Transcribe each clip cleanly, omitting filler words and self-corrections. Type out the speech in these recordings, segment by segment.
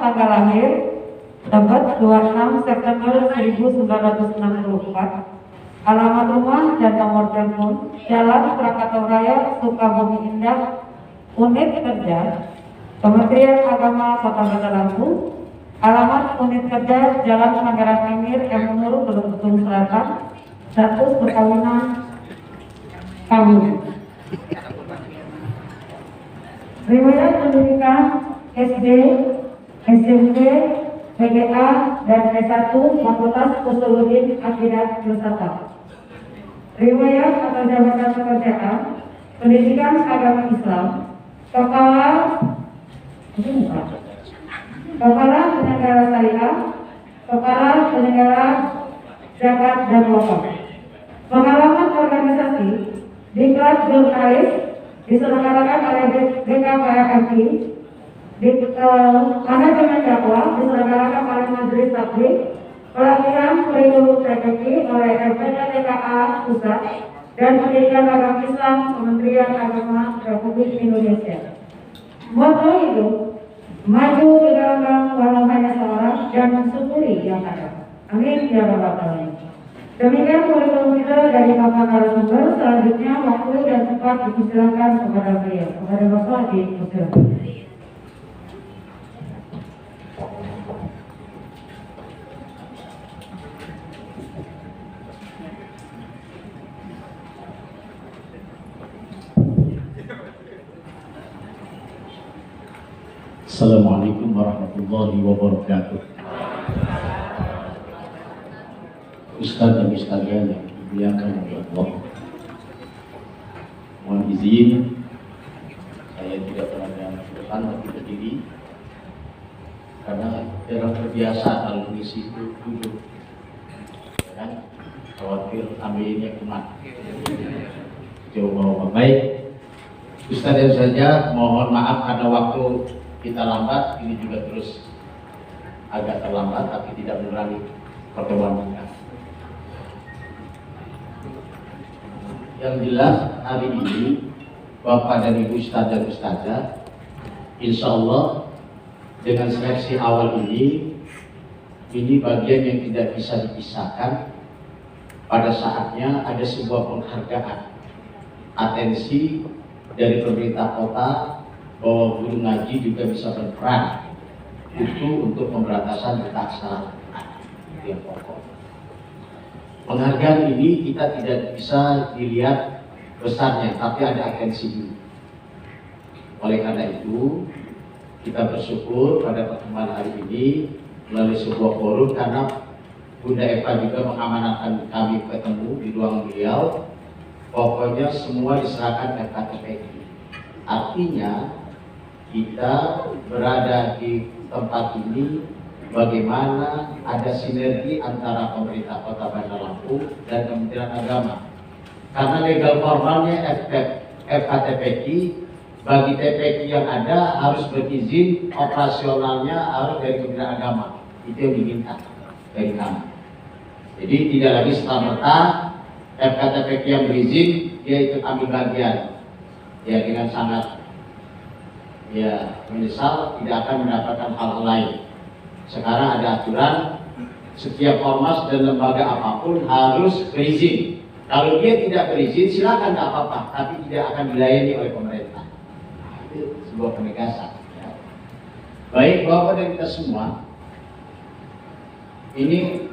Tanggal lahir Tebet 26 September 1964. Alamat rumah dan nomor telepon Jalan Krakatau Raya, Sukabumi Indah, Unit Kerja Kementerian Agama Kota Bandar Lampung. Alamat Unit Kerja Jalan Manggaran Emir M. Nur, Betung Selatan. Status perkawinan kawin. Riwayat pendidikan SD, SMP, PGA, dan S1 Fakultas Usuluddin Akidah Filsafat. Riwayat atau jabatan pekerjaan pendidikan agama Islam, Kepala Penyelenggara Syariah, Kepala Penyelenggara Zakat dan Wakaf. Pengalaman organisasi Diklat Jurnalis diselenggarakan oleh BKPAMI. Manajemen dakwah diselenggarakan oleh Majelis Taklim. Pelatihan kurikulum TPI oleh LPDTKA Pusat dan Pendidikan Agama Islam Kementerian Agama Republik Indonesia. Moto hidup, maju berdagang walau hanya seorang dan mensyukuri yang ada. Amin ya rabbal alamin. Demikian kurikulum kita dari Bapak narasumber. Selanjutnya waktu dan tempat dipersilakan kepada beliau. Kepada Bapak dipersilakan. Assalamualaikum warahmatullahi wabarakatuh. Ustaz dan sekalian yang dimuliakan oleh Allah, mohon izin saya tidak berada di depan tapi berdiri karena tidak terbiasa kalau mengisi itu duduk, ya kan? Khawatir ambilnya kumat. Coba baik. Ustaz dan saja mohon maaf karena waktu kita lambat, ini juga terus agak terlambat tapi tidak mengurangi pertemuan kita. Yang jelas hari ini Bapak dan Ibu Ustaz dan Ustazah, insya Allah dengan seleksi awal ini ini bagian yang tidak bisa dipisahkan. Pada saatnya ada sebuah penghargaan, atensi dari pemerintah kota bahwa guru ngaji juga bisa berperan untuk pemberantasan ketaksaan yang pokok. Penghargaan ini kita tidak bisa dilihat besarnya, tapi ada atensi dulu. Oleh karena itu, kita bersyukur pada pertemuan hari ini melalui sebuah forum, karena Bunda Eva juga mengamanatkan kami ketemu di ruang beliau. Pokoknya semua diserahkan FKTPI. Artinya kita berada di tempat ini bagaimana ada sinergi antara pemerintah Kota Bandar Lampung dan Kementerian Agama. Karena legal formalnya FKTPI, bagi TPQ yang ada harus berizin, operasionalnya harus dari Kementerian Agama. Itu yang diminta dari kami. Jadi tidak lagi serta-merta FKTPQ yang berizin dia ikut ambil bagian. Ya dengan sangat menyesal tidak akan mendapatkan hal-hal lain. Sekarang ada aturan setiap ormas dan lembaga apapun harus berizin. Kalau dia tidak berizin silakan tidak apa-apa, tapi tidak akan dilayani oleh pemerintah. Itu sebuah penegasan. Ya. Baik Bapak dan kita semua, ini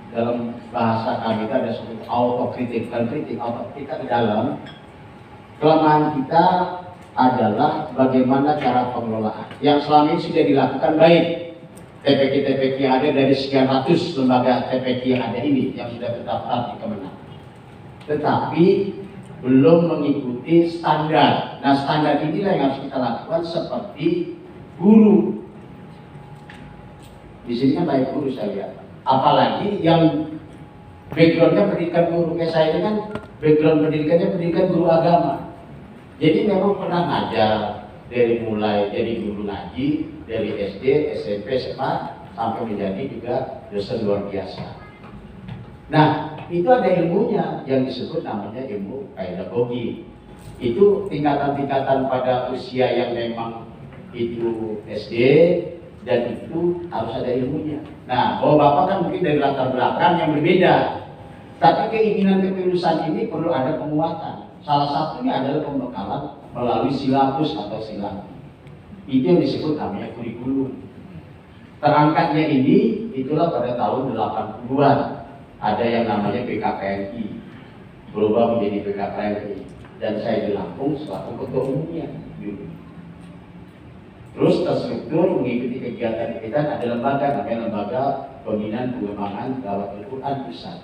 dalam bahasa kami itu ada sebuah autokritik, kita di dalam kelemahan kita adalah bagaimana cara pengelolaan yang selama ini sudah dilakukan baik. TPQ yang ada dari sekian ratus lembaga TPQ yang ada ini yang sudah terdaftar di Kemenang, tetapi belum mengikuti standar. Nah, standar inilah yang harus kita lakukan seperti guru. Di sini kan baik guru saya lihat. Apalagi yang backgroundnya pendidikan guru, kayak saya ini kan background pendidikannya pendidikan guru agama. Jadi memang pernah ngajar dari mulai jadi guru ngaji dari SD, SMP, SMA sampai menjadi juga dosen luar biasa. Nah, itu ada ilmunya yang disebut namanya ilmu pedagogi. Itu tingkatan-tingkatan pada usia yang memang itu SD dan itu harus ada ilmunya. Nah, Bapak kan mungkin dari latar belakang yang berbeda, tapi keinginan kelulusan ini perlu ada penguatan. Salah satunya adalah pembekalan melalui silabus atau silang. Itu yang disebut namanya kurikulum. Terangkatnya ini itulah pada tahun 80-an. Ada yang namanya PKPNI, berubah menjadi PKPNI, dan saya di Lampung selaku ketua umumnya dulu. Terus terstruktur mengikuti kegiatan kita ada lembaga namanya Lembaga Pembinaan Pengembangan Dakwah Al-Quran Pusat,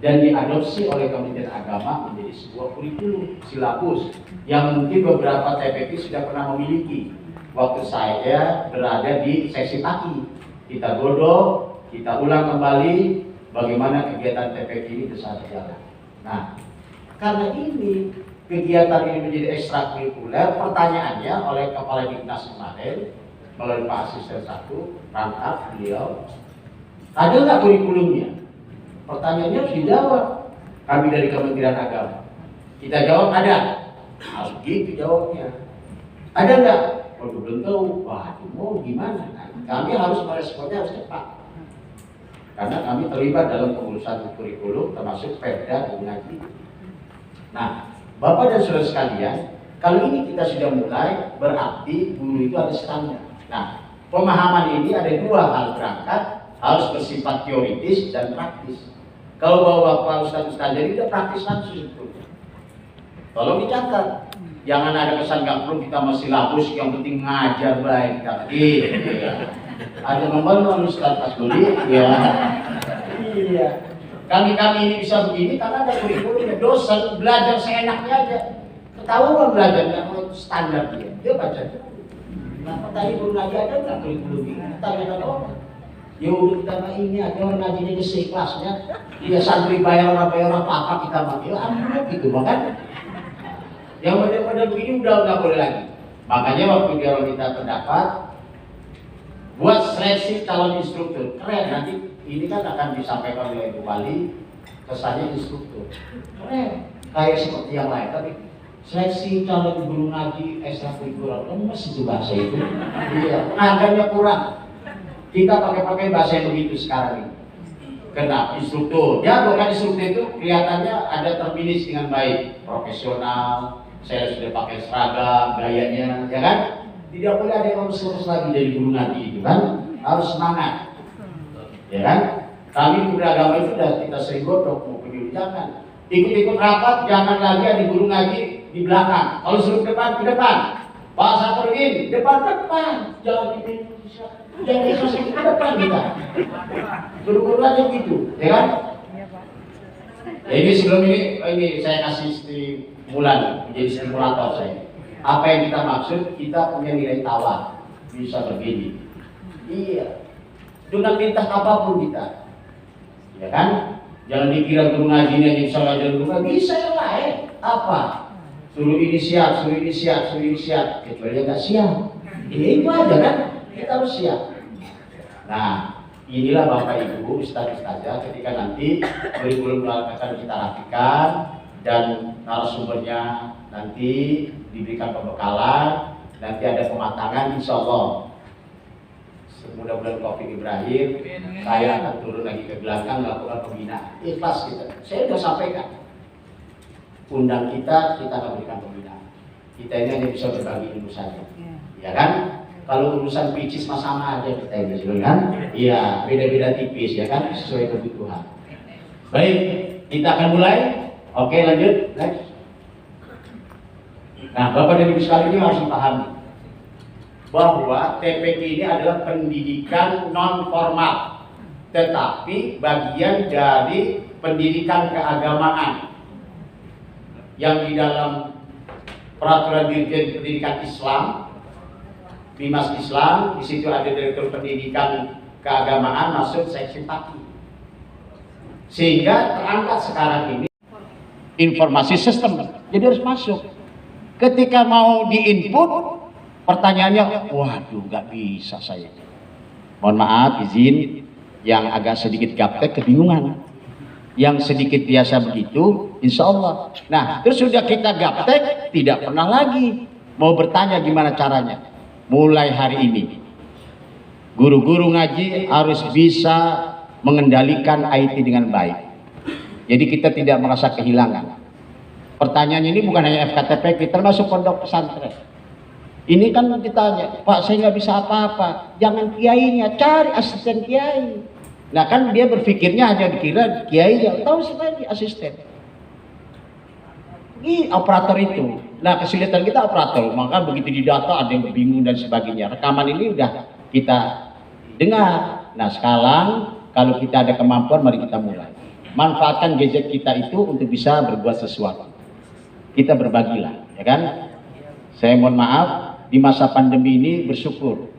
dan diadopsi oleh Kementerian Agama menjadi sebuah kurikulum silabus yang mungkin beberapa TPP sudah pernah memiliki. Waktu saya berada di seksi pagi, kita godok, kita ulang kembali bagaimana kegiatan TPP ini bisa berjalan. Nah, karena ini kegiatan ini menjadi ekstrakurikuler, pertanyaannya oleh Kepala Dinas kemarin melalui Pak Asisten 1 rangkap beliau, ada nggak kurikulumnya? Pertanyaannya harus dijawab. Kami dari Kementerian Agama, kita jawab ada. Harus gitu jawabnya. Ada nggak? Kalau belum tahu, wah mau gimana? Nah, kami harus meresponnya harus cepat. Karena kami terlibat dalam pengurusan kurikulum termasuk Perda dan ngaji. Nah, Bapak dan Saudara sekalian, kalau ini kita sudah mulai, berarti guru itu ada standar. Nah, pemahaman ini ada dua hal berangkat, harus bersifat teoritis dan praktis. Kalau Bapak Ustaz jadi udah praktis langsung sebetulnya. Tolong dicatat, jangan ada kesan nggak perlu kita masih labus, yang penting ngajar baik. Ya. Ada membangun Ustaz Asduli, ya. Iya. Kami ini bisa begini karena ada kurikulumnya. Dosen belajar seenaknya aja. Ketahuan belajarnya menurut standar dia. Dia baca dulu. Kenapa tadi belum ngaji ada nggak kurikulum ini? Tanya orang. Ya udah kita mah ini ada orang ngajinya di seikhlasnya. Dia santri bayar apa kita mah. Ya ampun gitu bahkan. Yang model-model begini udah nggak boleh lagi. Makanya waktu dia kita pendapat buat seleksi calon instruktur keren. Nanti ini kan akan disampaikan oleh Ibu Wali, kesannya instruktur keren kayak seperti yang lain, tapi seleksi calon guru ngaji ekstrakurikuler lemes itu bahasa itu. Iya, tenaganya kurang. Kita pakai bahasa yang begitu sekarang ini. Karena instruktur, ya bukan instruktur itu kelihatannya ada terfinish dengan baik, profesional, saya sudah pakai seragam, gayanya, ya kan? Tidak boleh ada yang lurus lagi dari guru ngaji itu kan, harus semangat, ya kan? Kami guru agama itu sudah kita sering godok, mau pergi jangan, ikut-ikut rapat, jangan lagi ada guru ngaji di belakang, kalau suruh depan ke depan, Pak Saparudin depan, jangan di jangan dikasih ke depan kita. Guru-guru aja gitu, ya kan? Ya, ini sebelum ini saya kasih stimulan, menjadi stimulator saya. Apa yang kita maksud? Kita punya nilai tawar, bisa begini. Iya, dengan lintas apapun kita, ya kan? Jangan dikira guru ngaji ini bisa ngajar guru ngaji, bisa yang lain. Apa? Suruh ini siap, kecuali yang nggak siap. Ini itu aja kan? Kita harus siap. Nah, inilah Bapak Ibu, Ustaz-Ustazah, ketika nanti kurikulum akan kita rapikan dan narasumbernya nanti diberikan pembekalan, nanti ada pematangan, insya Allah. Mudah-mudahan COVID ini berakhir, saya akan turun lagi ke belakang melakukan pembinaan. Ikhlas kita, saya sudah sampaikan. Undang kita akan berikan pembinaan. Kita ini hanya bisa berbagi ilmu saja, ya kan? Kalau urusan picis sama aja kita ini, kan? Iya, beda-beda tipis, ya kan? Sesuai kebutuhan. Baik, kita akan mulai. Oke, lanjut. Next. Nah, Bapak dan Ibu sekalian ini harus dipahami bahwa TPQ ini adalah pendidikan non formal, tetapi bagian dari pendidikan keagamaan yang di dalam peraturan Dirjen Pendidikan Islam, Bimas Islam, di situ ada Direktur Pendidikan Keagamaan masuk seksi 4. Sehingga terangkat sekarang ini informasi sistem, jadi harus masuk. Ketika mau diinput, pertanyaannya, waduh, nggak bisa saya. Mohon maaf, izin, yang agak sedikit gaptek kebingungan. Yang sedikit biasa begitu, insya Allah. Nah, terus sudah kita gaptek, tidak pernah lagi mau bertanya gimana caranya. Mulai hari ini, guru-guru ngaji harus bisa mengendalikan IT dengan baik. Jadi kita tidak merasa kehilangan. Pertanyaan ini bukan hanya FKTP, kita termasuk pondok pesantren. Ini kan ditanya, Pak saya nggak bisa apa-apa. Jangan kiainya, cari asisten kiai. Nah kan dia berpikirnya hanya dikira kiai yang tahu sekali asisten. Ini operator itu. Nah kesulitan kita operator, maka begitu didata ada yang bingung dan sebagainya. Rekaman ini udah kita dengar. Nah sekarang kalau kita ada kemampuan, mari kita mulai. Manfaatkan gadget kita itu untuk bisa berbuat sesuatu. Kita berbagilah, ya kan? Saya mohon maaf, di masa pandemi ini bersyukur.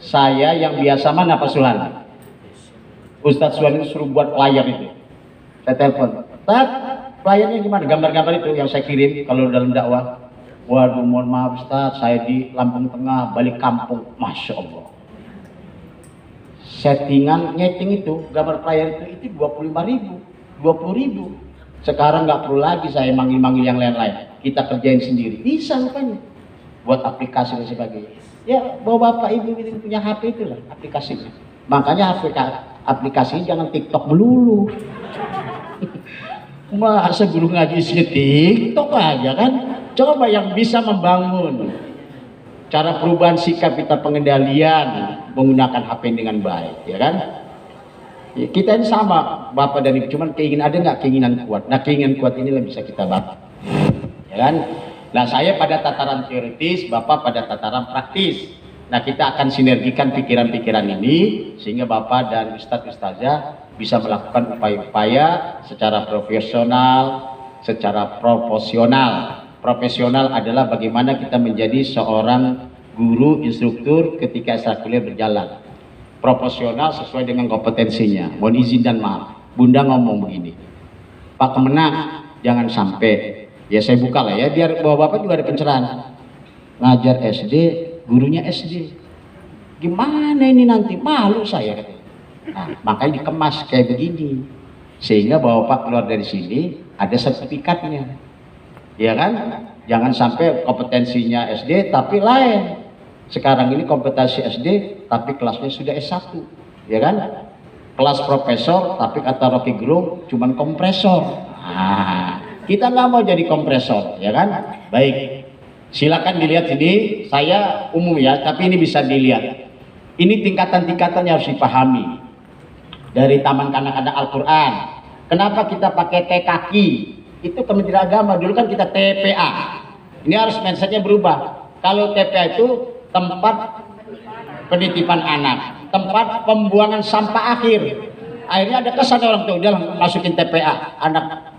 Saya yang biasa mana Pak Suhan? Ustadz Suhan itu suruh buat flyer itu. Saya telepon, Ustaz, flyernya gimana? Gambar-gambar itu yang saya kirim kalau dalam dakwah. Waduh, mohon maaf Ustaz, saya di Lampung Tengah, balik kampung. Masya Allah. Settingan, nyeting itu, gambar flyer itu 25.000, 20.000. Sekarang nggak perlu lagi saya manggil-manggil yang lain-lain. Kita kerjain sendiri. Bisa rupanya. Buat aplikasi dan sebagainya. Ya, bawa Bapak Ibu yang punya HP itulah aplikasinya. Makanya aplikasinya jangan TikTok melulu. Masa guru ngaji sih TikTok aja kan? Coba yang bisa membangun cara perubahan sikap kita, pengendalian menggunakan HP dengan baik, ya kan? Ya, kita ini sama Bapak dan Ibu, cuman ada nggak keinginan kuat? Nah keinginan kuat inilah bisa kita bangun, ya kan? Nah saya pada tataran teoritis, Bapak pada tataran praktis. Nah kita akan sinergikan pikiran-pikiran ini sehingga Bapak dan Ustadz-Ustazah bisa melakukan upaya-upaya secara profesional, secara proporsional. Profesional adalah bagaimana kita menjadi seorang guru, instruktur ketika ekstrakurikuler berjalan. Proporsional sesuai dengan kompetensinya. Mohon izin dan maaf, Bunda ngomong begini, Pak Kemenang jangan sampai, ya saya buka lah ya, biar bapak juga ada pencerahan. Ngajar SD, gurunya SD, gimana ini nanti, malu saya katanya. Nah, makanya dikemas kayak begini, sehingga bapak keluar dari sini ada sertifikatnya, ya kan? Jangan sampai kompetensinya SD tapi lain. Sekarang ini kompetensi SD, tapi kelasnya sudah S1, ya kan? Kelas profesor, tapi kata Rocky Gerung, cuman kompresor. Nah, kita nggak mau jadi kompresor, ya kan? Baik, silakan dilihat ini. Saya umum ya, tapi ini bisa dilihat. Ini tingkatan-tingkatannya harus dipahami. Dari Taman Kanak-Kanak Al-Quran. Kenapa kita pakai T kaki? Itu Kementerian Agama. Dulu kan kita TPA. Ini harus mindsetnya berubah. Kalau TPA itu tempat penitipan anak, tempat pembuangan sampah akhir. Akhirnya ada kesan orang tua, udah masukin TPA, anak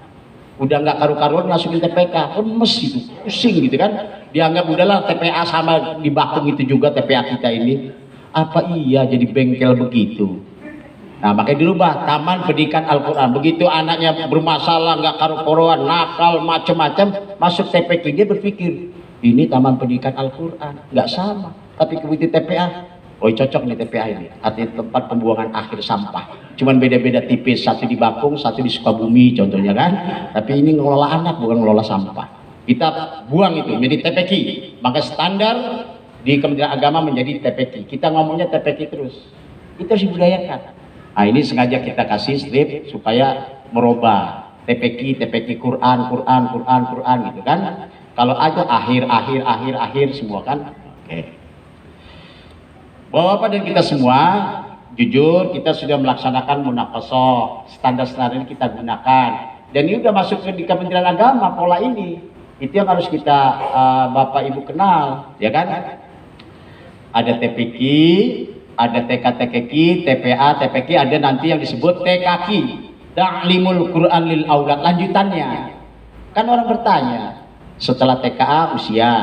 udah nggak karu-karuan masukin TPK, lemes gitu, pusing gitu kan. Dianggap udahlah TPA sama di Bakung itu juga TPA kita ini. Apa iya jadi bengkel begitu? Nah, makanya dirubah Taman Pendidikan Al-Quran. Begitu anaknya bermasalah, nggak karu-karuan, nakal, macam-macam, masuk TPK, dia berpikir ini Taman Pendidikan Al-Quran, nggak sama. Tapi begitu TPA, oh cocok nih TPA ini, artinya tempat pembuangan akhir sampah. Cuman beda-beda tipis, satu di Bakung, satu di Sukabumi contohnya kan. Tapi ini ngelola anak, bukan ngelola sampah. Kita buang itu menjadi TPK. Maka standar di Kementerian Agama menjadi TPK. Kita ngomongnya TPK terus. Itu harus dibudayakan. Nah, ini sengaja kita kasih strip supaya merubah TPK Quran gitu kan. Kalau aja akhir semua kan. Oke. Bapak-bapak dan kita semua, jujur kita sudah melaksanakan munaqashah, standar-standar ini kita gunakan. Dan ini udah masuk ke di Kementerian Agama pola ini. Itu yang harus kita Bapak Ibu kenal, ya kan? Ada TPK, ada TK-TKQ, TPA, TPQ, ada nanti yang disebut TKQ, Ta'limul Quran lil Aulad. Lanjutannya, kan orang bertanya, setelah TKA usia,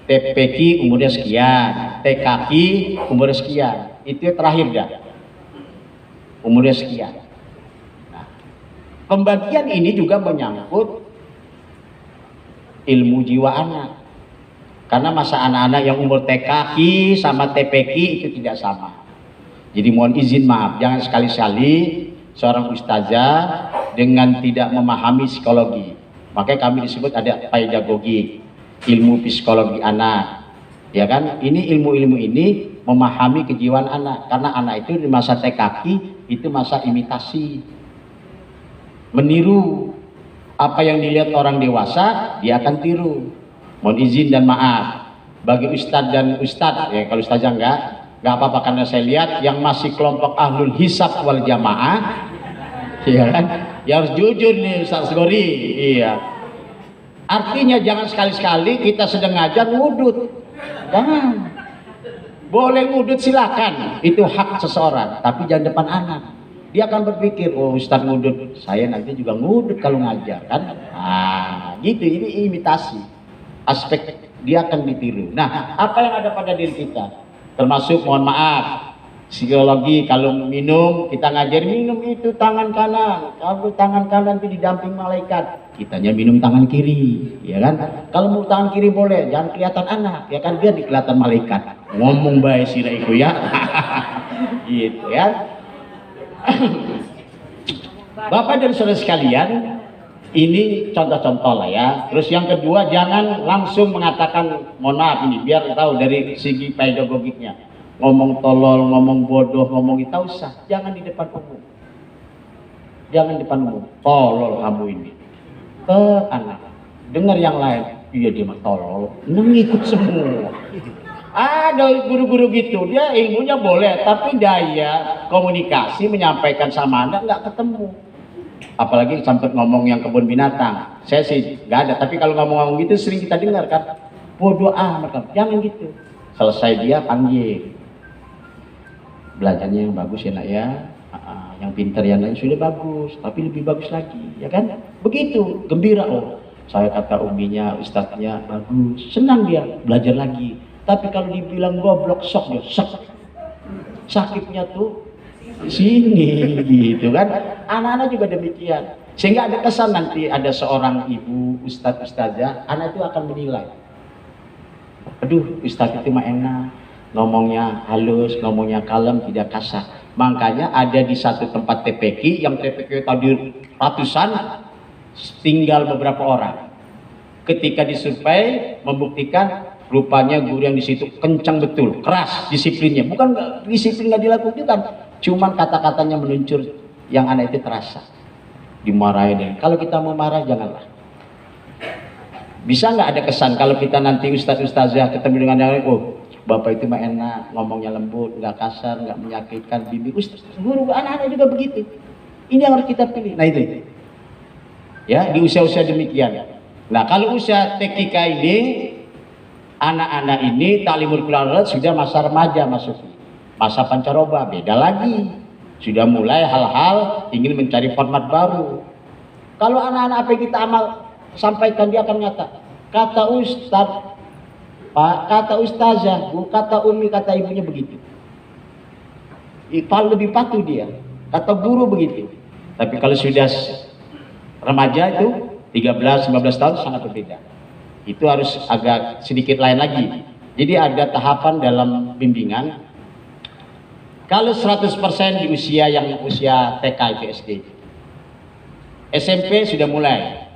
TPQ umurnya sekian, TKQ umurnya sekian, itu terakhir dah, umurnya sekian. Nah, pembagian ini juga menyangkut ilmu jiwa anak. Karena masa anak-anak yang umur TKQ sama TPQ itu tidak sama. Jadi mohon izin maaf, jangan sekali-sekali seorang ustazah dengan tidak memahami psikologi. Makanya kami disebut ada pedagogi, ilmu psikologi anak. Ya kan? Ini ilmu-ilmu ini memahami kejiwaan anak. Karena anak itu di masa TKQ itu masa imitasi. Meniru apa yang dilihat orang dewasa, dia akan tiru. Mohon izin dan maaf bagi ustadz dan ustadz, ya kalau ustazah nggak apa-apa karena saya lihat yang masih kelompok ahlul hisab wal jamaah, ya kan, ya harus jujur nih Ustaz Gori, iya. Artinya jangan sekali-sekali kita sedang ngajar ngudut, jangan. Boleh ngudut silakan, itu hak seseorang, tapi jangan depan anak. Dia akan berpikir, oh ustadz ngudut, saya nanti juga ngudut kalau ngajar kan, nah gitu, ini imitasi. Aspek dia akan ditiru. Nah, apa yang ada pada diri kita? Termasuk mohon maaf, psikologi kalau minum, kita ngajar minum itu tangan kanan. Kalau tangan kanan itu didamping malaikat, kitanya minum tangan kiri, ya kan? Kalau mau tangan kiri boleh, jangan kelihatan anak, ya kan biar kelihatan malaikat. Ngomong baik sih itu ya. Gitu ya. Bapak dan saudara sekalian, ini contoh-contoh lah ya. Terus yang kedua, jangan langsung mengatakan mohon maaf ini, biar tahu dari segi pedagogiknya. Ngomong tolol, ngomong bodoh, ngomong itu usah. Jangan di depan umum. Jangan di depan umum. Tolol kamu ini. Ke anak. Dengar yang lain. Iya dia mah tolol. Ngikut semua. Ada guru-guru gitu. Dia ilmunya boleh, tapi daya komunikasi menyampaikan sama anak nggak ketemu. Apalagi sampai ngomong yang kebun binatang, saya sih nggak ada, tapi kalau ngomong-ngomong gitu sering kita dengar kan, bodoh amat, jangan gitu. Selesai dia panggil, belajarnya yang bagus ya nak ya, yang pintar yang lain sudah bagus, tapi lebih bagus lagi, ya kan? Begitu, gembira, oh saya kata uminya, ustadznya bagus, senang dia belajar lagi. Tapi kalau dibilang goblok, sok dia, sakitnya tuh sini gitu kan. Anak-anak juga demikian, sehingga ada kesan nanti ada seorang ibu ustazah, anak itu akan menilai, aduh ustaz itu mah enak, ngomongnya halus, ngomongnya kalem, tidak kasar. Makanya ada di satu tempat TPQ yang TPQ tadi ratusan, tinggal beberapa orang. Ketika disurvei membuktikan rupanya guru yang di situ kencang betul, keras disiplinnya. Bukan disiplin nggak dilakukan, cuman kata-katanya meluncur yang anak itu terasa. Dimarahin. Kalau kita mau marah janganlah. Bisa nggak ada kesan kalau kita nanti ustazah ketemu dengan yang lain, oh bapak itu mah enak, ngomongnya lembut, nggak kasar, nggak menyakitkan bimbing. Guru anak-anak juga begitu. Ini yang harus kita pilih. Nah itu. Ya, di usia-usia demikian. Nah, kalau usia TKK ini, anak-anak ini taklimul Quran sudah masa remaja masuknya. Masa pancaroba, beda lagi. Sudah mulai hal-hal ingin mencari format baru. Kalau anak-anak apa yang kita amal sampaikan, dia akan nyata. Kata ustaz, Pak, kata ustazah, Bu, kata umi, kata ibunya begitu. Lebih patuh dia. Kata guru begitu. Tapi kalau sudah remaja itu 13-15 tahun sangat berbeda. Itu harus agak sedikit lain lagi. Jadi ada tahapan dalam bimbingan. Kalau 100% di usia yang usia TK itu SD. SMP sudah mulai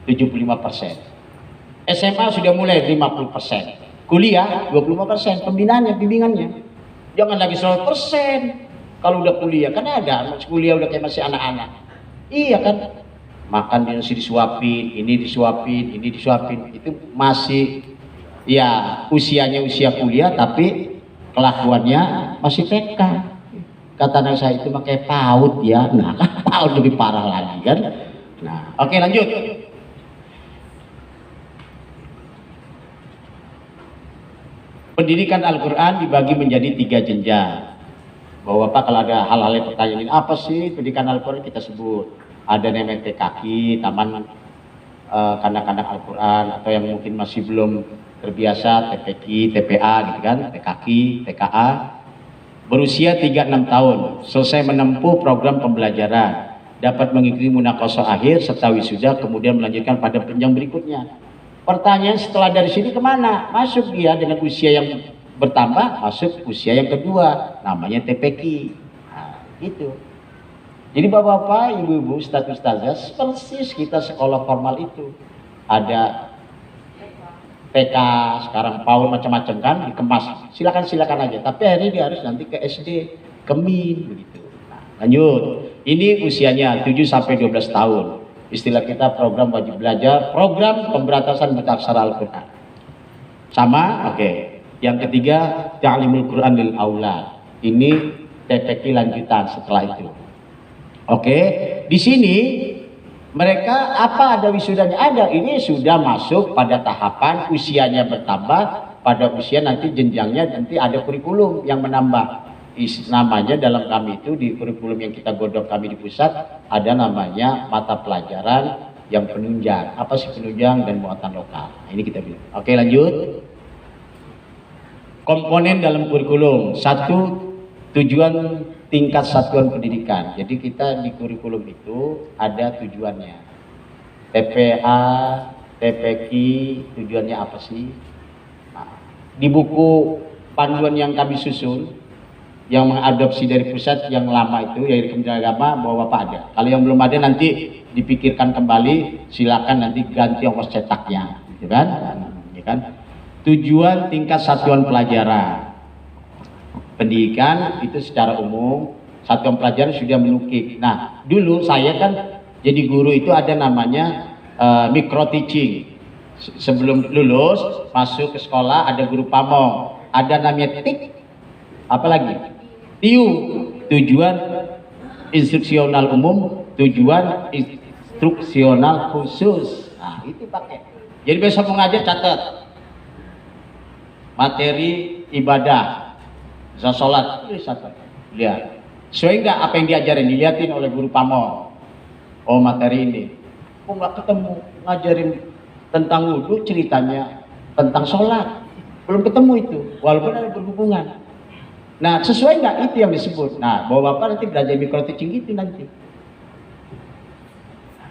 75%. SMA sudah mulai 50%. Kuliah 25%. Pembinaannya, bimbingannya. Jangan lagi 100%. Kalau udah kuliah, kan ada kuliah udah kayak masih anak-anak. Iya kan? Makan dia masih disuapin, ini disuapin, ini disuapin. Itu masih ya usianya usia kuliah, tapi kelakuannya masih TK. Kata anak saya itu pakai PAUD ya. Nah, kan PAUD lebih parah lagi kan. Nah, oke lanjut. Pendidikan Al-Quran dibagi menjadi 3 jenjang. Bahwa Bapak kalau ada hal-hal yang pertanyaan ini, apa sih pendidikan Al-Quran kita sebut? Ada namanya TKQ, Taman Kanak-kanak Al-Quran, atau yang mungkin masih belum terbiasa TPQ, TPA gitu kan, TKQ, TKA. Berusia 3-6 tahun, selesai menempuh program pembelajaran, dapat mengikuti munaqashah akhir serta wisuda, kemudian melanjutkan pada jenjang berikutnya. Pertanyaan setelah dari sini kemana? Masuk dia dengan usia yang bertambah, masuk usia yang kedua, namanya TPQ. Nah, itu. Jadi bapak-bapak, ibu-ibu, ustaz-ustazah, persis kita sekolah formal itu. Ada TK, sekarang PAUD macam-macam kan, dikemas. Silakan aja. Tapi hari ini dia harus nanti ke SD, ke MIN, begitu. Nah, lanjut. Ini usianya 7-12 tahun. Istilah kita program wajib belajar, program pemberantasan buta aksara Al-Quran. Sama, oke. Yang ketiga, ta'limul Quran lil aulad. Ini TPQ lanjutan setelah itu. Oke, di sini mereka apa ada wisudanya? Ada. Ini sudah masuk pada tahapan usianya bertambah, pada usia nanti jenjangnya nanti ada kurikulum yang menambah. Namanya dalam kami itu di kurikulum yang kita godok kami di pusat ada namanya mata pelajaran yang penunjang. Apa sih penunjang dan muatan lokal? Nah, ini kita bilang. Oke, lanjut. Komponen dalam kurikulum. 1, tujuan tingkat satuan pendidikan. Jadi kita di kurikulum itu ada tujuannya. TPA, TPQ, tujuannya apa sih? Nah, di buku panduan yang kami susun, yang mengadopsi dari pusat yang lama itu, dari Kementerian Agama, bahwa Bapak ada. Kalau yang belum ada nanti dipikirkan kembali, silakan nanti ganti ongkos cetaknya, gitu kan? Ya kan? Tujuan tingkat satuan pelajaran. Pendidikan itu secara umum, satuan pelajaran sudah menukik. Nah, dulu saya kan jadi guru itu ada namanya micro teaching. Sebelum lulus, masuk ke sekolah ada guru pamong. Ada namanya TIK, apalagi? TIU, tujuan instruksional umum, tujuan instruksional khusus. Nah, itu pakai. Jadi besok mengajar catat. Materi ibadah, sholat, lihat. Sesuai nggak apa yang diajarin, dilihatin oleh guru pamong. Oh, materi ini. Kok nggak ketemu ngajarin tentang wudhu, ceritanya tentang sholat. Belum ketemu itu, walaupun ada berhubungan. Nah, sesuai nggak itu yang disebut. Nah, bahwa Bapak nanti belajar micro teaching gitu nanti.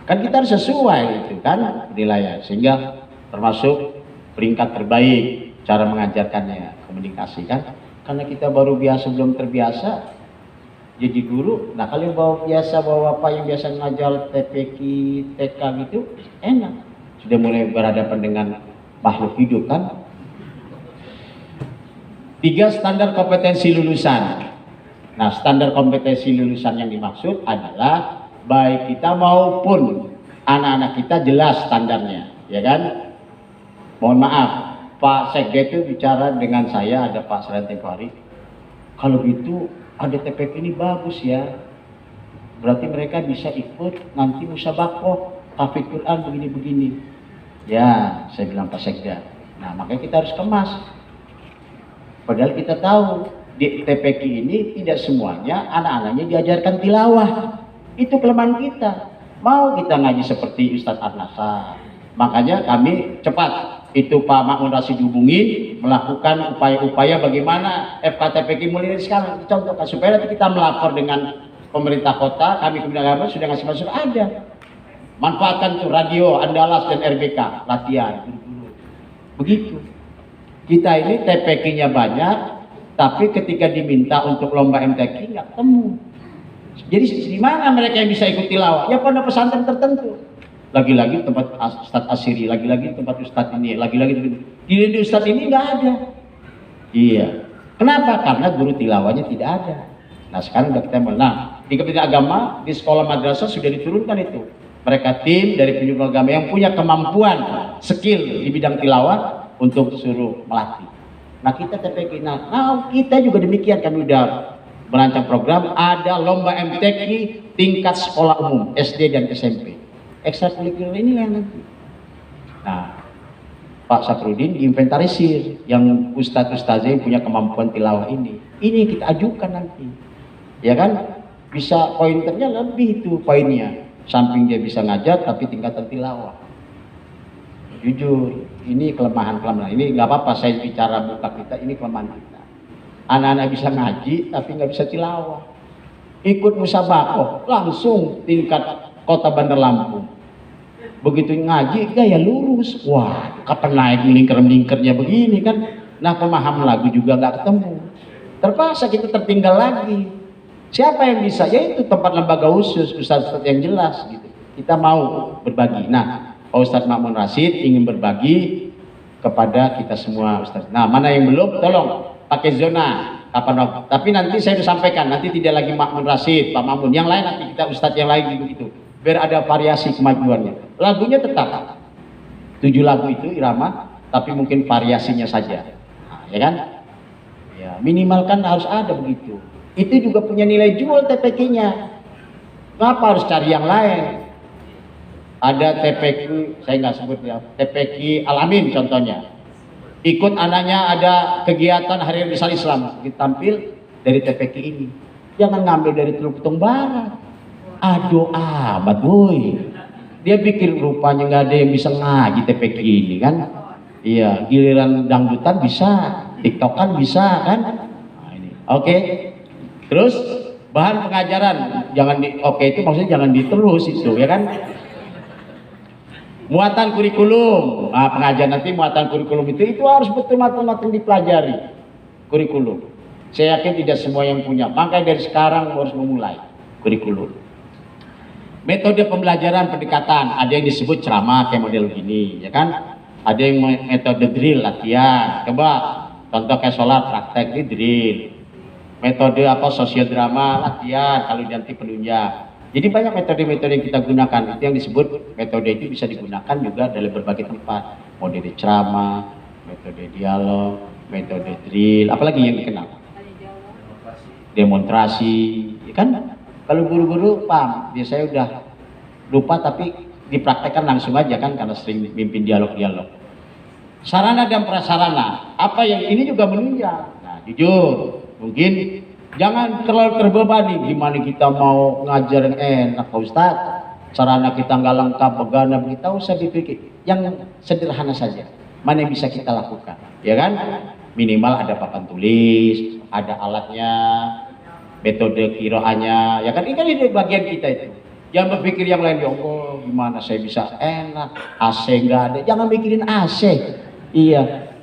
Kan kita harus sesuai itu kan penilaian, sehingga termasuk peringkat terbaik cara mengajarkannya, komunikasi kan. Karena kita baru biasa, belum terbiasa jadi guru. Nah, kalau bawa Bapak yang biasa ngajar TPQ, TK gitu, enak. Sudah mulai berhadapan dengan makhluk hidup kan. 3 standar kompetensi lulusan. Nah, standar kompetensi lulusan yang dimaksud adalah baik kita maupun anak-anak kita jelas standarnya, ya kan? Mohon maaf, Pak Sekda itu bicara dengan saya, ada Pak Seren tempo hari. Kalau gitu ada TPK ini bagus ya. Berarti mereka bisa ikut nanti musabakoh, hafidz Quran begini-begini. Ya, saya bilang Pak Sekda. Nah, makanya kita harus kemas. Padahal kita tahu di TPK ini tidak semuanya anak-anaknya diajarkan tilawah. Itu kelemahan kita. Mau kita ngaji seperti Ustadz Arnasa. Makanya kami cepat itu Pak Makmun Rasid dihubungin, melakukan upaya-upaya bagaimana FKTPK mulai dari sekarang dicontohkan supaya nanti kita melapor dengan pemerintah kota, kami Kementerian Agama sudah ngasih masuk ada. Manfaatkan tuh radio, Andalas dan RBK latihan. Begitu. Kita ini TPK-nya banyak, tapi ketika diminta untuk lomba MTQ nggak ketemu. Jadi di mana mereka yang bisa ikut tilawah? Ya pada pesantren tertentu. Lagi-lagi tempat Ustadz Asyiri, lagi-lagi tempat Ustadz ini, lagi-lagi di Ustadz ini nggak ada. Iya. Kenapa? Karena guru tilawahnya tidak ada. Nah sekarang udah kita mulai. Nah di Kementerian Agama di sekolah madrasah sudah diturunkan itu. Mereka tim dari penyuluh agama yang punya kemampuan, skill di bidang tilawah untuk suruh melatih. Nah kita TPK, nah kita juga demikian, kami udah merancang program ada lomba MTQ tingkat sekolah umum SD dan SMP. Ekstrakurikuler ini yang nanti. Nah Pak Saprudin diinventarisir yang ustadz-ustaznya yang punya kemampuan tilawah ini kita ajukan nanti, ya kan? Bisa pointernya lebih itu poinnya. Samping dia bisa ngajar tapi tingkatan tilawah. Jujur, ini kelemahan ini nggak apa-apa saya bicara buka kita, ini kelemahan kita. Anak-anak bisa ngaji tapi nggak bisa tilawah. Ikut musabakoh langsung tingkat kota Bandar Lampung. Begitu ngaji gaya lurus, wah kapan naik melingkar-melingkarnya begini kan. Nah pemahaman lagu juga nggak ketemu. Terpaksa kita tertinggal lagi. Siapa yang bisa? Yaitu tempat lembaga khusus, ustadz-ustadz yang jelas gitu. Kita mau berbagi. Nah, Pak Ustadz Makmun Rasid ingin berbagi kepada kita semua Ustadz. Nah, mana yang belum? Tolong pakai zona. Kapan? Tapi nanti saya sudah sampaikan. Nanti tidak lagi Makmun Rasid, Pak Makmun. Yang lain nanti kita Ustadz yang lain begitu. Biar ada variasi kemajuannya. Lagunya tetap 7 lagu itu irama, tapi mungkin variasinya saja. Nah, ya kan? Ya minimal kan harus ada begitu. Itu juga punya nilai jual TPK-nya. Kenapa harus cari yang lain? Ada TPK, saya nggak sebut ya, TPK Alamin contohnya. Ikut anaknya ada kegiatan Hari Risal Islam, ditampil dari TPK ini. Jangan ngambil dari Teluk Betung Barat. Aduh amat boy. Dia pikir rupanya nggak ada yang bisa ngaji TPK ini kan. Iya, giliran dangdutan bisa, TikTokan bisa kan. Nah, ini. Oke. Terus bahan pengajaran jangan itu maksudnya jangan diterus itu ya kan. Muatan kurikulum, nah pengajaran nanti muatan kurikulum itu harus betul matang-matang dipelajari kurikulum. Saya yakin tidak semua yang punya, makanya dari sekarang harus memulai kurikulum. Metode pembelajaran pendekatan ada yang disebut ceramah kayak model gini ya kan. Ada yang metode drill latihan, coba contoh kayak sholat praktek ini drill. Metode apa sosiodrama latihan kalau nanti penunjang. Jadi banyak metode-metode yang kita gunakan. Itu yang disebut metode itu bisa digunakan juga dalam berbagai tempat. Metode ceramah, metode dialog, metode drill, apalagi yang dikenal. Demonstrasi, ya kan? Kalau guru-guru paham, biasanya udah lupa tapi dipraktekkan langsung aja kan karena sering mimpin dialog-dialog. Sarana dan prasarana, apa yang ini juga menunjang. Nah, jujur. Mungkin jangan terlalu terbebani gimana kita mau ngajar yang enak Pak Ustadz, sarana kita nggak lengkap, begana kita usah dipikir yang sederhana saja mana yang bisa kita lakukan ya kan. Minimal ada papan tulis, ada alatnya, metode kiroahnya ya kan. Ini kan ini bagian kita itu. Jangan berpikir yang lain, ya Allah gimana saya bisa enak, AC nggak ada, jangan mikirin AC. Iya,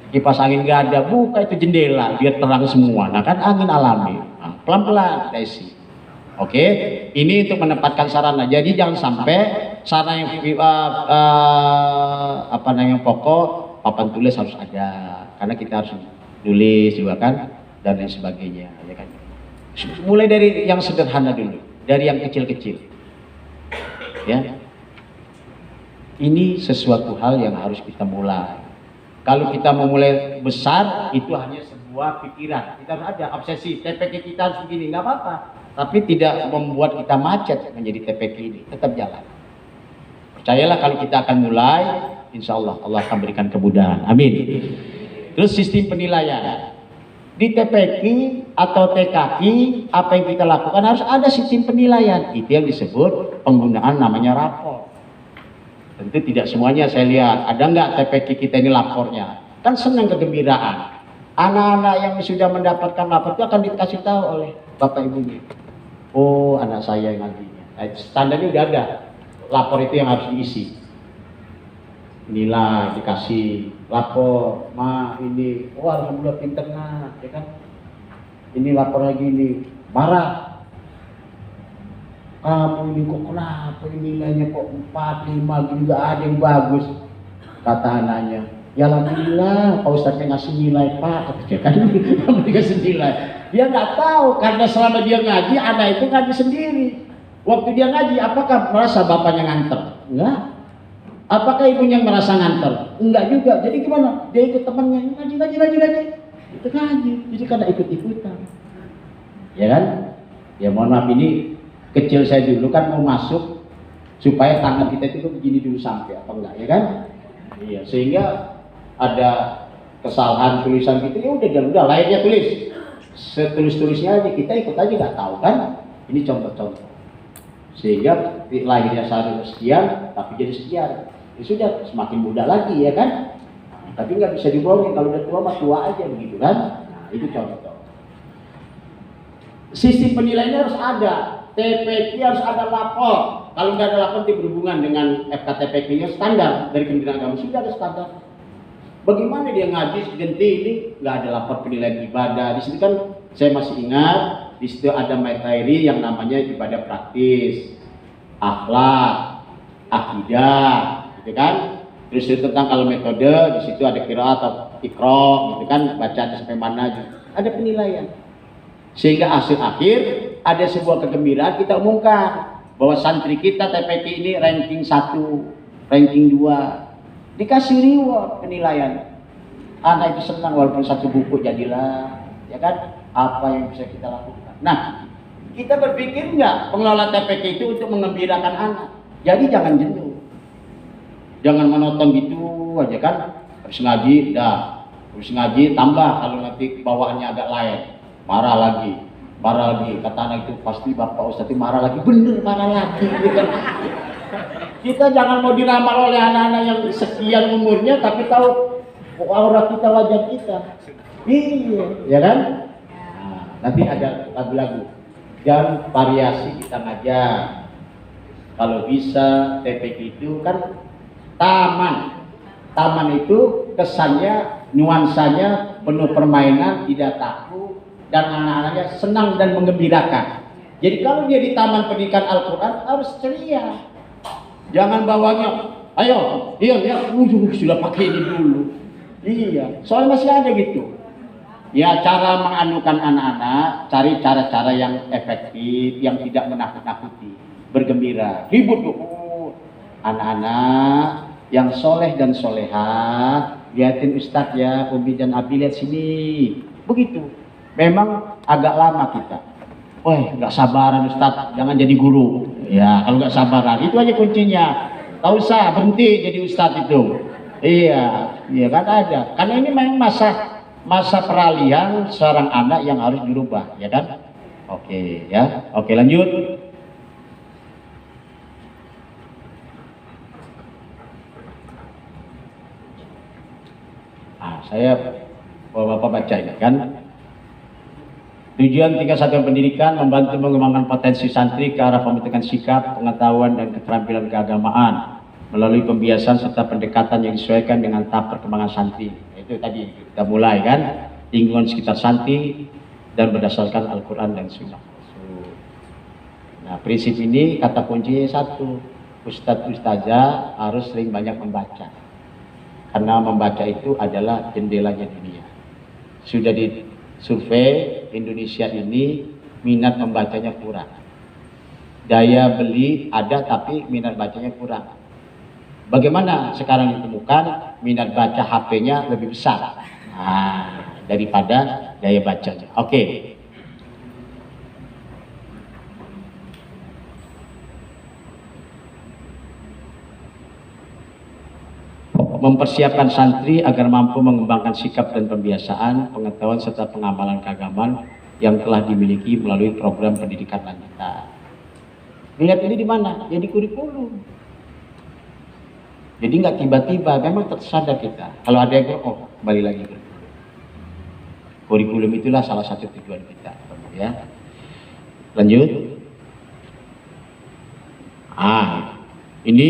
kipas angin nggak ada, buka itu jendela biar terang semua. Nah kan angin alami, nah, pelan-pelan isi. Oke, ini untuk menempatkan sarana. Jadi jangan sampai sarana yang yang pokok papan tulis harus ada, karena kita harus nulis juga kan, dan lain sebagainya, ya kan. Mulai dari yang sederhana dulu, dari yang kecil-kecil, ya. Ini sesuatu hal yang harus kita mulai. Kalau kita mau mulai besar, itu hanya sebuah pikiran. Kita harus ada obsesi, TPK kita harus begini, nggak apa-apa. Tapi tidak membuat kita macet menjadi TPK ini, tetap jalan. Percayalah kalau kita akan mulai, insya Allah Allah akan berikan kemudahan. Amin. Terus sistem penilaian. Di TPK atau TKI, apa yang kita lakukan harus ada sistem penilaian. Itu yang disebut penggunaan namanya rapor. Tentu tidak semuanya saya lihat. Ada nggak TPK kita ini lapornya? Kan senang kegembiraan. Anak-anak yang sudah mendapatkan lapor itu akan dikasih tahu oleh bapak ibunya. Oh, anak saya yang ngajinya. Standarnya udah ada. Lapor itu yang harus diisi. Nilai dikasih lapor, ma ini, oh alhamdulillah pinter nak, ya kan? Ini lapor lagi ini, marah. Kamu ini kok kenapa ini nilainya kok 4, 5 juga ada yang bagus? Kata anaknya, ya alhamdulillah Pak Ustadznya ngasih nilai Pak, ya kan? Kamu dikasih nilai. Dia nggak tahu karena selama dia ngaji, anak itu ngaji sendiri. Waktu dia ngaji, apakah merasa bapaknya nganter? Enggak. Apakah ibunya merasa nganter? Enggak juga. Jadi gimana? Dia ikut temannya, ngaji. Itu ngaji. Jadi karena ikut-ikutan. Ya kan? Ya mohon maaf, ini kecil saya dulu kan mau masuk supaya tangan kita itu begini dulu sampai apa enggak, ya kan? Iya, sehingga ada kesalahan tulisan gitu, ya udah lahirnya tulis. Setulis-tulisnya aja, kita ikut aja nggak tahu kan? Ini contoh-contoh. Sehingga lahirnya sekian, tapi jadi sekian. Ya sudah, semakin mudah lagi, ya kan? Tapi nggak bisa dibohongin, kalau udah tua mah tua aja begitu kan? Nah, itu contoh. Sistem penilaiannya harus ada, TPK harus ada lapor. Kalau nggak ada lapor, itu berhubungan dengan FKTPK-nya standar dari Kementerian Agama, sudah ada standar. Bagaimana dia ngaji ganti ini nggak ada lapor penilaian ibadah. Di situ kan saya masih ingat, di situ ada materi yang namanya ibadah praktis, akhlak, akidah, gitu kan. Terus itu tentang kalau metode, di situ ada qiraat atau iqra, gitu kan, bacaan sampai mana juga. Ada penilaian. Sehingga hasil akhir ada sebuah kegembiraan, kita umumkan bahwa santri kita TPK ini ranking 1, ranking 2. Dikasih reward penilaian. Anak itu senang walaupun satu buku jadilah, ya kan? Apa yang bisa kita lakukan? Nah, kita berpikir nggak pengelola TPK itu untuk mengembirakan anak? Jadi jangan jenuh, jangan monoton gitu aja kan? Harus ngaji, harus ngaji tambah kalau nanti bawaannya agak lain, marah lagi. Kata anak itu pasti bapak Ustadz marah lagi, bener marah lagi, gitu kan? Kita jangan mau diramal oleh anak-anak yang sekian umurnya tapi tahu aura kita, wajah kita. Iya, ya kan? Nah, nanti ada lagu-lagu dan variasi kita ngajar. Kalau bisa TPK itu kan taman itu kesannya, nuansanya penuh permainan, tidak takut, dan anak-anaknya senang dan menggembirakan. Jadi kalau dia di taman pendidikan Al-Quran harus ceria. Jangan bawanya, ayo, iya, sudah pakai ini dulu. Iya, soalnya masih ada gitu. Ya, cara menganukan anak-anak, cari cara-cara yang efektif, yang tidak menakut-nakuti, bergembira, hibur tuh. Anak-anak yang soleh dan solehah, lihatin Ustadz ya, Umi dan Abi lihat sini. Begitu. Memang agak lama kita. Woi, nggak sabaran Ustadz, jangan jadi guru. Ya, kalau nggak sabaran, itu aja kuncinya. Nggak usah berhenti jadi Ustadz itu. Iya kan ada. Karena ini memang masa peralihan seorang anak yang harus dirubah, ya kan? Oke, ya. Oke, lanjut. Saya Bapak baca ini kan. Tujuan tingkat satuan pendidikan membantu mengembangkan potensi santri ke arah pembentukan sikap, pengetahuan, dan keterampilan keagamaan melalui pembiasan serta pendekatan yang disesuaikan dengan tahap perkembangan santri. Itu tadi kita mulai kan, lingkungan sekitar santri dan berdasarkan Al-Quran dan Sunnah. Nah, prinsip ini kata kuncinya satu, ustadz-ustazah harus sering banyak membaca, karena membaca itu adalah jendelanya dunia. sudah disurvei Indonesia ini minat membacanya kurang. Daya beli ada tapi minat bacanya kurang. Bagaimana sekarang ditemukan minat baca HP-nya lebih besar daripada daya bacanya. Oke. Mempersiapkan santri agar mampu mengembangkan sikap dan pembiasaan, pengetahuan serta pengamalan keagamaan yang telah dimiliki melalui program pendidikan lanjutan. Lihat ini di mana? Ya di kurikulum. Jadi nggak tiba-tiba, memang tersadar kita. Kalau ada yang kembali lagi ke kurikulum, itulah salah satu tujuan kita. Ya, lanjut. Ini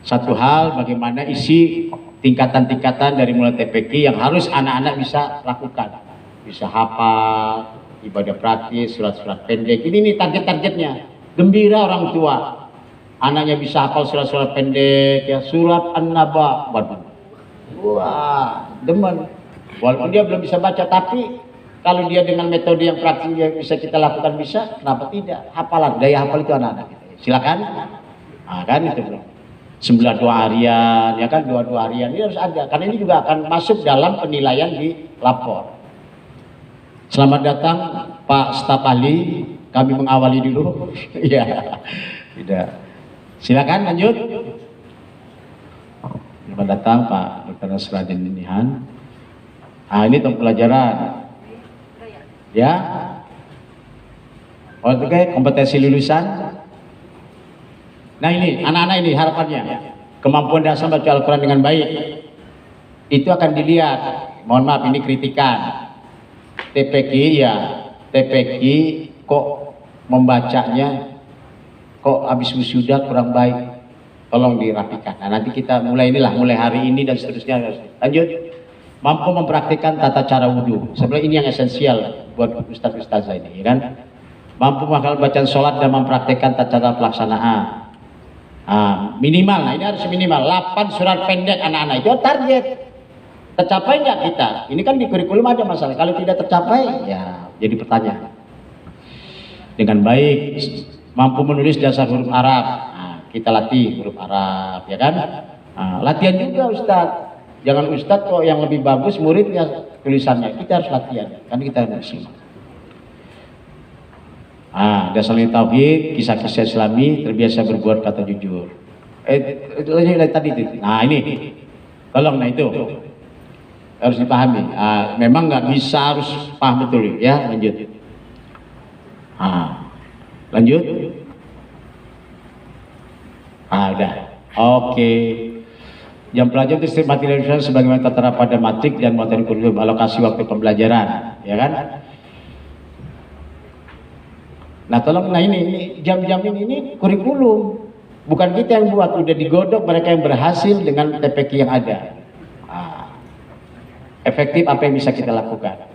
satu hal bagaimana isi tingkatan-tingkatan dari mulai TPQ yang harus anak-anak bisa lakukan, bisa hafal, ibadah praktis, surat-surat pendek. Ini nih target-targetnya. Gembira orang tua, anaknya bisa hafal surat-surat pendek, ya surat An-Naba. Waduh, wah, demen. Walaupun dia belum bisa baca, tapi kalau dia dengan metode yang praktis yang bisa kita lakukan bisa, kenapa tidak? Hafalan, daya hafal itu anak-anak. Silakan. Kan itu bro. 9 doa harian, ya kan, 2 doa harian ini harus ada, karena ini juga akan masuk dalam penilaian di lapor. Selamat datang Pak Staf Ahli, kami mengawali dulu. Ya, tidak. Silakan lanjut. Selamat datang Pak Dr. Nasruddin Nihan. Ini tentang pelajaran. Ya. Oke, kompetensi lulusan. Nah ini, anak-anak ini harapannya, kemampuan dasar baca Al-Quran dengan baik, itu akan dilihat, mohon maaf ini kritikan, TPQ kok membacanya, kok habis wisuda kurang baik, tolong dirapikan. Nah nanti kita mulai hari ini dan seterusnya. Lanjut, mampu mempraktikkan tata cara wudhu, sebenarnya ini yang esensial buat ustaz-ustazah ini, ya kan? Mampu menghafal bacaan sholat dan mempraktikkan tata cara pelaksanaan. Minimal, nah ini harus minimal 8 surat pendek anak-anak, itu target. Tercapai nggak kita? Ini kan di kurikulum ada masalah, kalau tidak tercapai ya jadi pertanyaan. Dengan baik, mampu menulis dasar huruf Arab, kita latih huruf Arab, ya kan? Latihan juga Ustadz, jangan Ustadz kok yang lebih bagus muridnya tulisannya, kita harus latihan, kan kita harus. Dasar tauhid, kisah-kisah Islami, terbiasa berbuat kata jujur. Itu tadi itu. Nah ini, tolong, nah itu harus dipahami. Memang nggak bisa harus paham betul ya. Lanjut. Lanjut. Udah. Oke. Jam pelajaran sistem materi sebagaimana tertera pada matrik dan materi kurikulum, alokasi waktu pembelajaran, ya kan? Nah tolong, nah ini jam-jam ini kurikulum, bukan kita yang buat, udah digodok mereka yang berhasil dengan TPQ yang ada. Efektif apa yang bisa kita lakukan.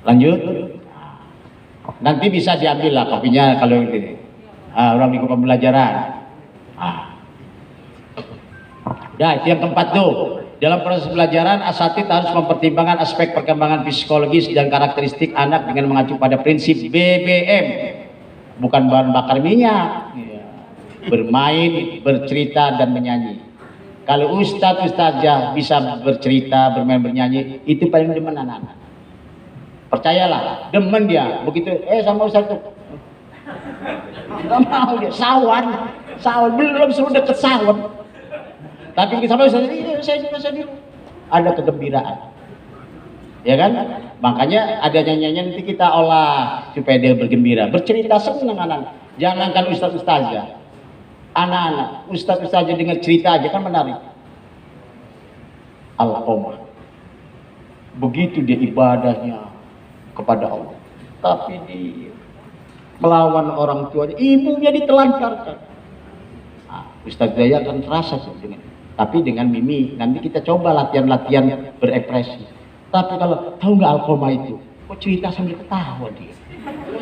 Lanjut. Nanti bisa diambil lah kopinya kalau ini. Orang di pembelajaran. Ya itu yang keempat tuh. Dalam proses pelajaran, asatidz harus mempertimbangkan aspek perkembangan psikologis dan karakteristik anak dengan mengacu pada prinsip BBM, bukan bahan bakar minyak. Bermain, bercerita, dan menyanyi. Kalau ustadz-ustazah bisa bercerita, bermain, bernyanyi, itu paling demen anak-anak. Percayalah, demen dia. Begitu, sama ustadz tuh. Gak mau dia, sawan, belum suruh deket sawan. Tapi kita sama ustadz, saya ada kegembiraan. Ya kan? Makanya ada nyanyian nanti kita olah supaya dia bergembira, bercerita, senang anak. Jangankan ustadz-ustazah, anak-anak, ustadz-ustazah dengar cerita aja kan menarik. Al-Qomah, begitu dia ibadahnya kepada Allah, tapi dia melawan orang tuanya, ibunya ditelantarkan. Ustadz Jaya akan terasa dengan, tapi dengan mimi. Nanti kita coba latihan-latihan berekspresi. Tapi kalau tahu nggak Al-Qomah itu, kok cerita sambil ketawa dia.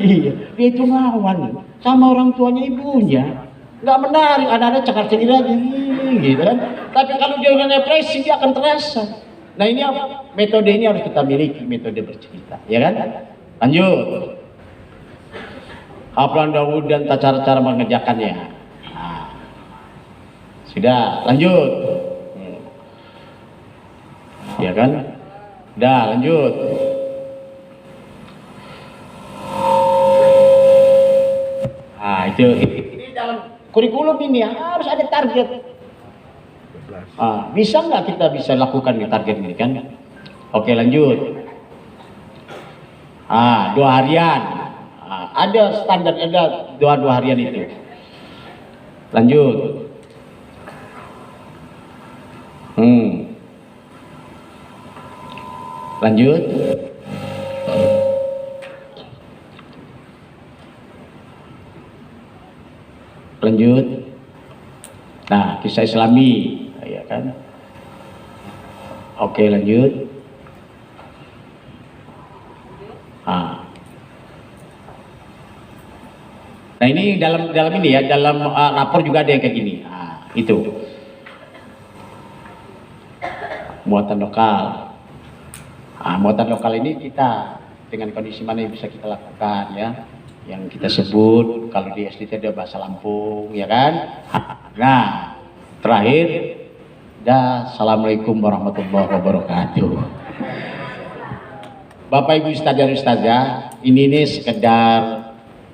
Iya, dia itu ngelawan sama orang tuanya, ibunya. Nggak menarik, anak-anak cakar sendiri aja gitu kan. Tapi kalau dia dengan depresi dia akan terasa. Nah ini metode ini harus kita miliki, metode bercerita, ya kan? Lanjut. Hafalan Daud dan cara-cara mengerjakannya. Nah, sudah, lanjut. Ya kan? Udah, lanjut. Nah, itu ini dalam kurikulum ini harus ada target. Bisa nggak kita bisa lakukan di target ini kan? Oke, lanjut. 2 harian. Ada standar, ada dua harian itu. Lanjut. Lanjut. Lanjut. Nah, kisah Islami, ya kan? Oke, lanjut. Nah ini dalam ini ya, dalam rapor juga ada yang kayak gini. Itu muatan lokal. Muatan lokal ini kita dengan kondisi mana yang bisa kita lakukan ya, yang kita sebut kalau di SDT ada bahasa Lampung, ya kan? Nah terakhir, assalamualaikum warahmatullahi wabarakatuh. Bapak Ibu Ustadz dan Ustazah, ini sekedar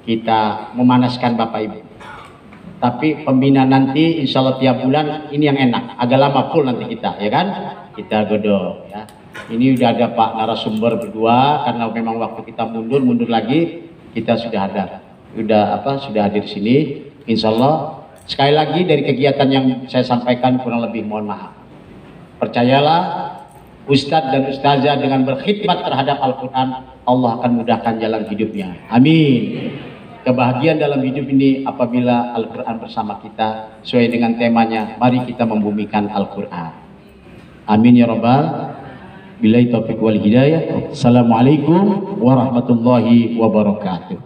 kita memanaskan Bapak Ibu. Tapi pembina nanti insya Allah tiap bulan ini yang enak, agak lama full nanti kita, ya kan? Kita godok ya. Ini udah ada Pak narasumber berdua, karena memang waktu kita mundur lagi, kita sudah ada, sudah hadir di sini. Insya Allah sekali lagi dari kegiatan yang saya sampaikan kurang lebih mohon maaf. Percayalah, Ustadz dan Ustazah dengan berkhidmat terhadap Al-Quran, Allah akan mudahkan jalan hidupnya. Amin. Kebahagiaan dalam hidup ini apabila Al-Quran bersama kita, sesuai dengan temanya, mari kita membumikan Al-Quran. Amin ya Rabbal. Billahi taufiq wal hidayah. Assalamualaikum warahmatullahi wabarakatuh.